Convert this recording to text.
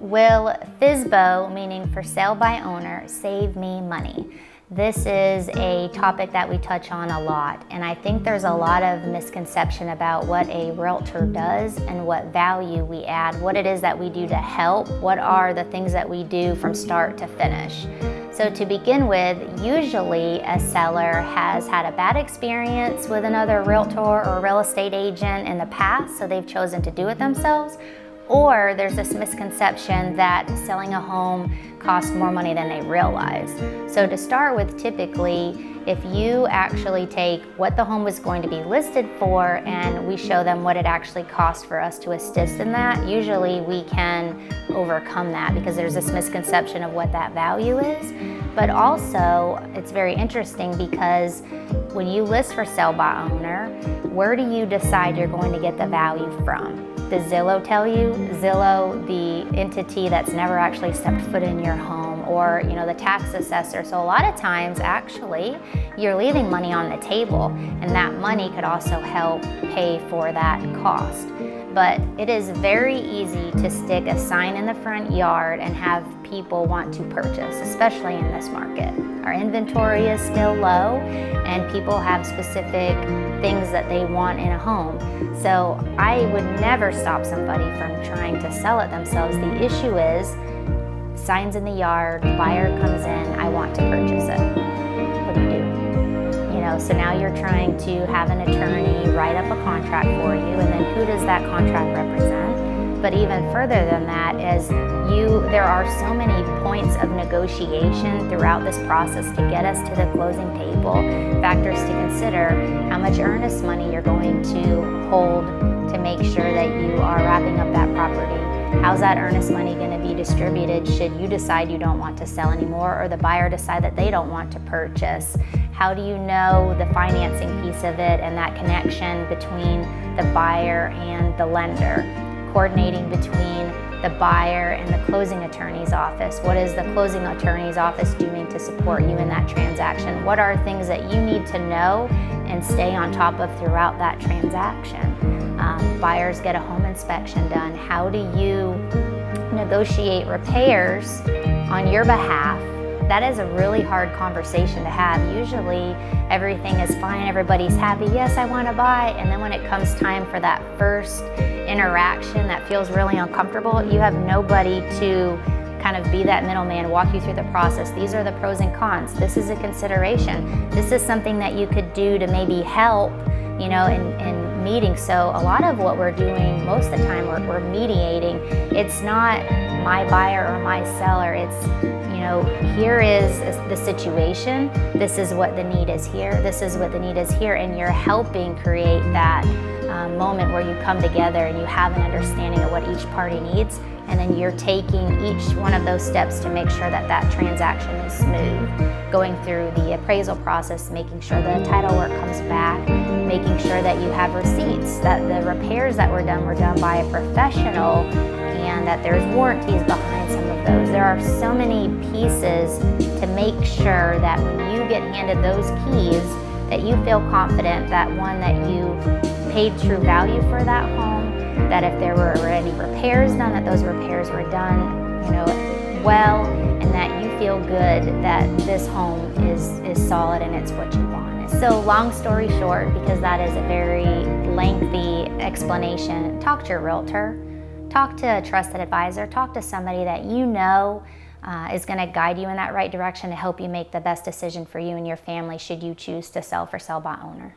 Will FSBO, meaning for sale by owner, save me money? This is a topic that we touch on a lot, and I think there's a lot of misconception about what a realtor does and what value we add, what it is that we do to help, what are the things that we do from start to finish. So to begin with, usually a seller has had a bad experience with another realtor or real estate agent in the past, so they've chosen to do it themselves. Or there's this misconception that selling a home costs more money than they realize. So to start with, typically, if you actually take what the home was going to be listed for and we show them what it actually costs for us to assist in that, usually we can overcome that because there's this misconception of what that value is. But also, it's very interesting because when you list for sale by owner, where do you decide you're going to get the value from? Does Zillow tell you? Zillow, the entity that's never actually stepped foot in your home, or the tax assessor. So a lot of times, actually, you're leaving money on the table, and that money could also help pay for that cost. But it is very easy to stick a sign in the front yard and have people want to purchase, especially in this market. Our inventory is still low and people have specific things that they want in a home. So I would never stop somebody from trying to sell it themselves. The issue is signs in the yard, buyer comes in, I want to purchase it. What do you do? So now you're trying to have an attorney write up a contract for you, and then who does that contract represent? But even further than that is there are so many points of negotiation throughout this process to get us to the closing table, factors to consider, how much earnest money you're going to hold to make sure that you are wrapping up that property. How's that earnest money going to be distributed should you decide you don't want to sell anymore or the buyer decide that they don't want to purchase? How do you know the financing piece of it and that connection between the buyer and the lender? Coordinating between the buyer and the closing attorney's office. What is the closing attorney's office doing to support you in that transaction? What are things that you need to know and stay on top of throughout that transaction? Buyers get a home inspection done. How do you negotiate repairs on your behalf? That is a really hard conversation to have. Usually everything is fine, everybody's happy, yes, I want to buy, and then when it comes time for that first interaction that feels really uncomfortable, you have nobody to kind of be that middleman, walk you through the process. These are the pros and cons. This is a consideration. This is something that you could do to maybe help, in meetings. So a lot of what we're doing most of the time, we're mediating. It's not my buyer or my seller. It's, here is the situation. This is what the need is here. This is what the need is here. And you're helping create that moment where you come together and you have an understanding of what each party needs. And then you're taking each one of those steps to make sure that that transaction is smooth. Going through the appraisal process, making sure the title work comes back, making sure that you have receipts, that the repairs that were done by a professional, and that there's warranties behind some of those. There are so many pieces to make sure that when you get handed those keys, that you feel confident that one, that you paid true value for that home, that if there were any repairs done, that those repairs were done, well, and that you feel good that this home is solid and it's what you want. So long story short, because that is a very lengthy explanation, talk to your realtor, talk to a trusted advisor, talk to somebody that is going to guide you in that right direction to help you make the best decision for you and your family should you choose to sell for sale by owner.